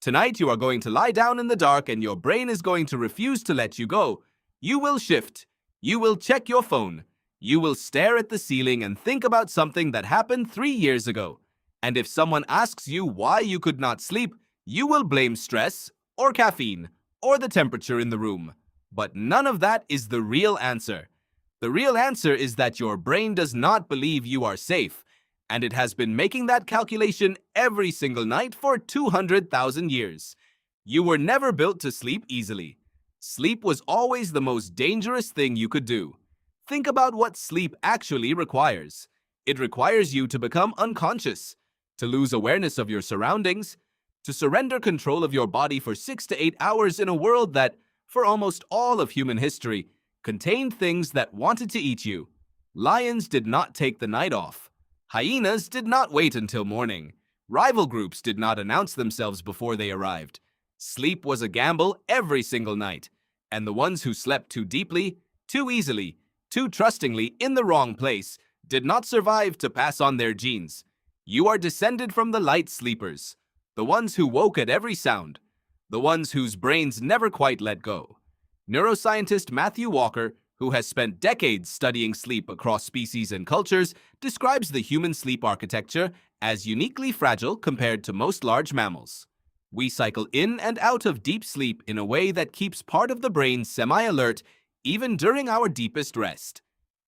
Tonight you are going to lie down in the dark and your brain is going to refuse to let you go. You will shift. You will check your phone. You will stare at the ceiling and think about something that happened 3 years ago. And if someone asks you why you could not sleep, you will blame stress, or caffeine, or the temperature in the room. But none of that is the real answer. The real answer is that your brain does not believe you are safe, and it has been making that calculation every single night for 200,000 years. You were never built to sleep easily. Sleep was always the most dangerous thing you could do. Think about what sleep actually requires. It requires you to become unconscious, to lose awareness of your surroundings, to surrender control of your body for 6 to 8 hours in a world that, for almost all of human history, contained things that wanted to eat you. Lions did not take the night off. Hyenas did not wait until morning. Rival groups did not announce themselves before they arrived. Sleep was a gamble every single night, and the ones who slept too deeply, too easily, too trustingly in the wrong place did not survive to pass on their genes. You are descended from the light sleepers, the ones who woke at every sound, the ones whose brains never quite let go. Neuroscientist Matthew Walker, who has spent decades studying sleep across species and cultures, describes the human sleep architecture as uniquely fragile compared to most large mammals. We cycle in and out of deep sleep in a way that keeps part of the brain semi-alert even during our deepest rest.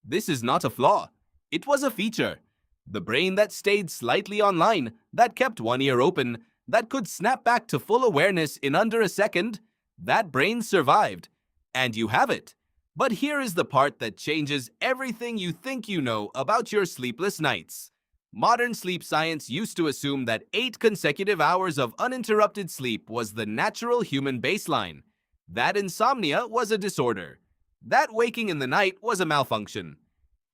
This is not a flaw. It was a feature. The brain that stayed slightly online, that kept one ear open, that could snap back to full awareness in under a second, that brain survived. And you have it. But here is the part that changes everything you think you know about your sleepless nights. Modern sleep science used to assume that 8 consecutive hours of uninterrupted sleep was the natural human baseline. That insomnia was a disorder. That waking in the night was a malfunction.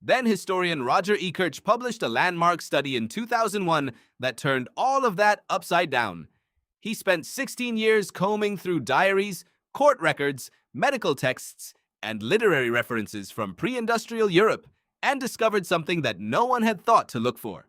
Then historian Roger E. Kirch published a landmark study in 2001 that turned all of that upside down. He spent 16 years combing through diaries, court records, medical texts, and literary references from pre-industrial Europe and discovered something that no one had thought to look for.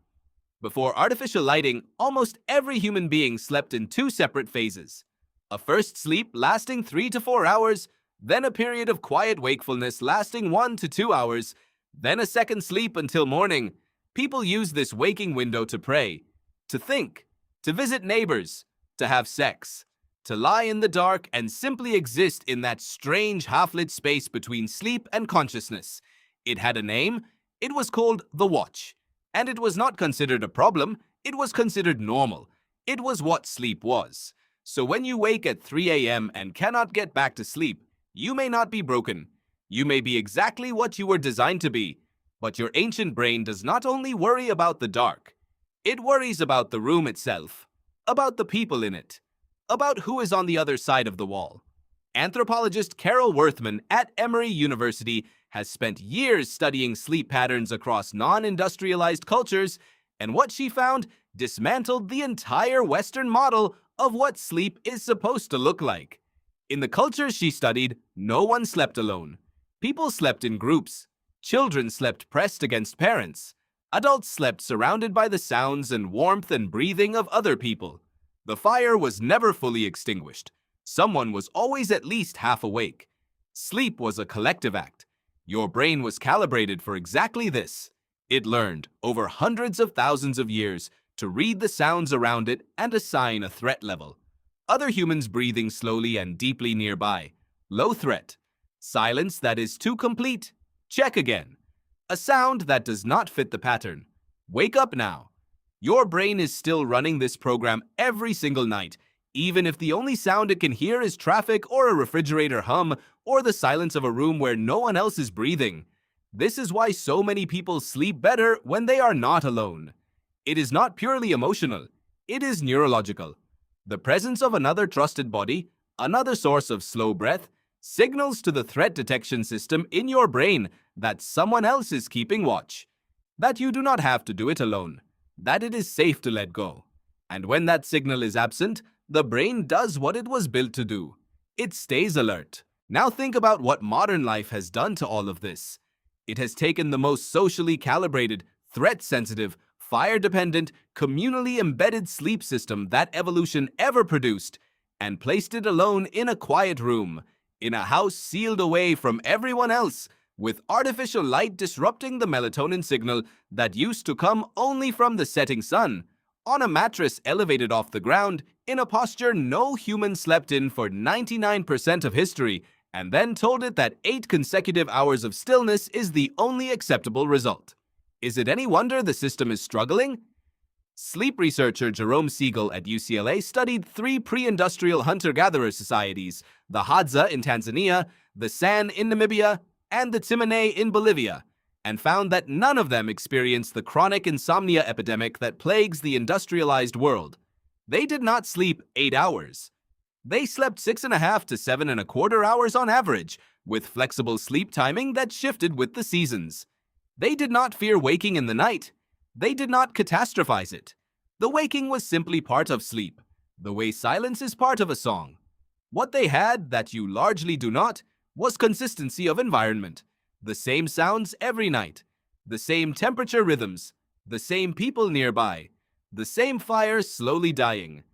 Before artificial lighting, almost every human being slept in 2 separate phases. A first sleep lasting 3 to 4 hours, then a period of quiet wakefulness lasting 1 to 2 hours, then a second sleep until morning. People use this waking window to pray, to think, to visit neighbors, to have sex, to lie in the dark and simply exist in that strange half-lit space between sleep and consciousness. It had a name. It was called the watch. And it was not considered a problem. It was considered normal. It was what sleep was. So when you wake at 3 a.m. and cannot get back to sleep, you may not be broken. You may be exactly what you were designed to be. But your ancient brain does not only worry about the dark. It worries about the room itself, about the people in it, about who is on the other side of the wall. Anthropologist Carol Worthman at Emory University has spent years studying sleep patterns across non-industrialized cultures, and what she found dismantled the entire Western model of what sleep is supposed to look like. In the cultures she studied, no one slept alone. People slept in groups. Children slept pressed against parents. Adults slept surrounded by the sounds and warmth and breathing of other people. The fire was never fully extinguished. Someone was always at least half awake. Sleep was a collective act. Your brain was calibrated for exactly this. It learned, over hundreds of thousands of years, to read the sounds around it and assign a threat level. Other humans breathing slowly and deeply nearby. Low threat. Silence that is too complete. Check again. A sound that does not fit the pattern. Wake up now. Your brain is still running this program every single night, even if the only sound it can hear is traffic or a refrigerator hum or the silence of a room where no one else is breathing. This is why so many people sleep better when they are not alone. It is not purely emotional. It is neurological. The presence of another trusted body, another source of slow breath, signals to the threat detection system in your brain that someone else is keeping watch, that you do not have to do it alone, that it is safe to let go. And when that signal is absent, the brain does what it was built to do. It stays alert. Now think about what modern life has done to all of this. It has taken the most socially calibrated, threat-sensitive, fire-dependent, communally embedded sleep system that evolution ever produced, and placed it alone in a quiet room, in a house sealed away from everyone else, with artificial light disrupting the melatonin signal that used to come only from the setting sun, on a mattress elevated off the ground, in a posture no human slept in for 99% of history, and then told it that 8 consecutive hours of stillness is the only acceptable result. Is it any wonder the system is struggling? Sleep researcher Jerome Siegel at UCLA studied 3 pre-industrial hunter-gatherer societies, the Hadza in Tanzania, the San in Namibia, and the Tsimane in Bolivia, and found that none of them experienced the chronic insomnia epidemic that plagues the industrialized world. They did not sleep 8 hours. They slept 6.5 to 7.25 hours on average, with flexible sleep timing that shifted with the seasons. They did not fear waking in the night. They did not catastrophize it. The waking was simply part of sleep, the way silence is part of a song. What they had, that you largely do not, was consistency of environment. The same sounds every night, the same temperature rhythms, the same people nearby, the same fire slowly dying.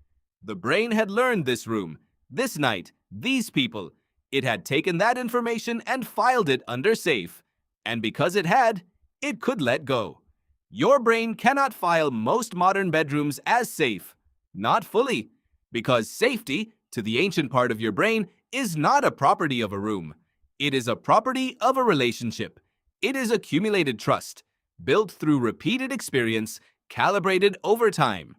The brain had learned this room, this night, these people. It had taken that information and filed it under safe. And because it had, it could let go. Your brain cannot file most modern bedrooms as safe. Not fully. Because safety, to the ancient part of your brain, is not a property of a room. It is a property of a relationship. It is accumulated trust, built through repeated experience, calibrated over time.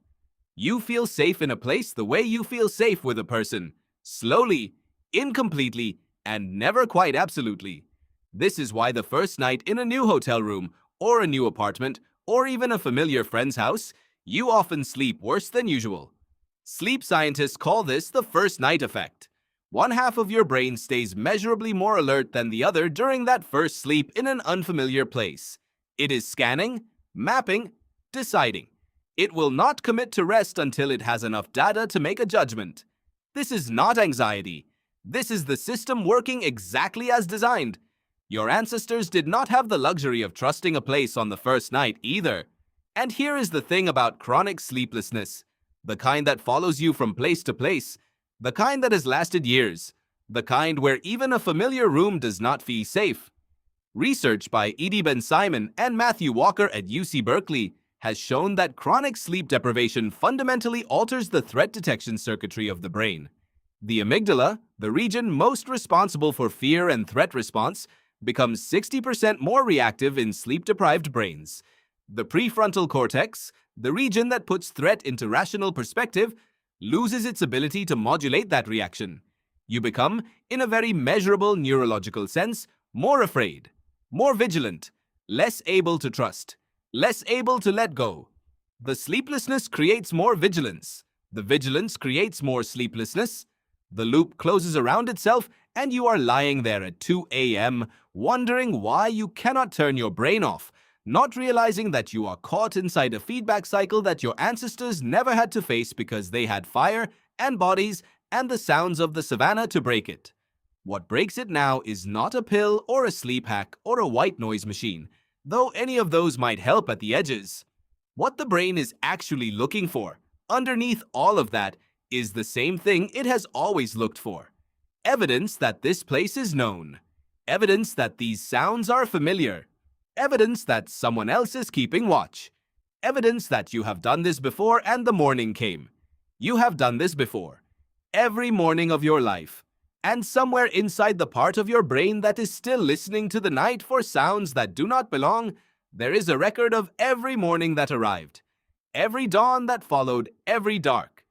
You feel safe in a place the way you feel safe with a person. Slowly, incompletely, and never quite absolutely. This is why the first night in a new hotel room, or a new apartment, or even a familiar friend's house, you often sleep worse than usual. Sleep scientists call this the first night effect. One half of your brain stays measurably more alert than the other during that first sleep in an unfamiliar place. It is scanning, mapping, deciding. It will not commit to rest until it has enough data to make a judgment. This is not anxiety. This is the system working exactly as designed. Your ancestors did not have the luxury of trusting a place on the first night either. And here is the thing about chronic sleeplessness. The kind that follows you from place to place. The kind that has lasted years. The kind where even a familiar room does not feel safe. Research by Edie Ben-Simon and Matthew Walker at UC Berkeley has shown that chronic sleep deprivation fundamentally alters the threat detection circuitry of the brain. The amygdala, the region most responsible for fear and threat response, becomes 60% more reactive in sleep-deprived brains. The prefrontal cortex, the region that puts threat into rational perspective, loses its ability to modulate that reaction. You become, in a very measurable neurological sense, more afraid, more vigilant, less able to trust, less able to let go. The sleeplessness creates more vigilance. The vigilance creates more sleeplessness. The loop closes around itself, and you are lying there at 2 a.m., wondering why you cannot turn your brain off, not realizing that you are caught inside a feedback cycle that your ancestors never had to face because they had fire and bodies and the sounds of the savannah to break it. What breaks it now is not a pill or a sleep hack or a white noise machine, though any of those might help at the edges. What the brain is actually looking for, underneath all of that, is the same thing it has always looked for. Evidence that this place is known. Evidence that these sounds are familiar. Evidence that someone else is keeping watch. Evidence that you have done this before and the morning came. You have done this before. Every morning of your life. And somewhere inside the part of your brain that is still listening to the night for sounds that do not belong, there is a record of every morning that arrived. Every dawn that followed every dark.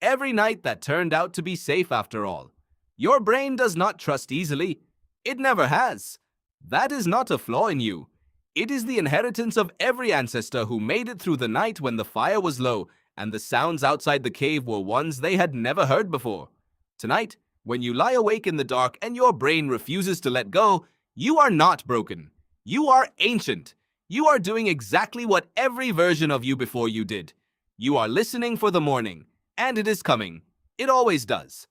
Every night that turned out to be safe after all. Your brain does not trust easily. It never has. That is not a flaw in you. It is the inheritance of every ancestor who made it through the night when the fire was low and the sounds outside the cave were ones they had never heard before. Tonight, when you lie awake in the dark and your brain refuses to let go, you are not broken. You are ancient. You are doing exactly what every version of you before you did. You are listening for the morning, and it is coming. It always does.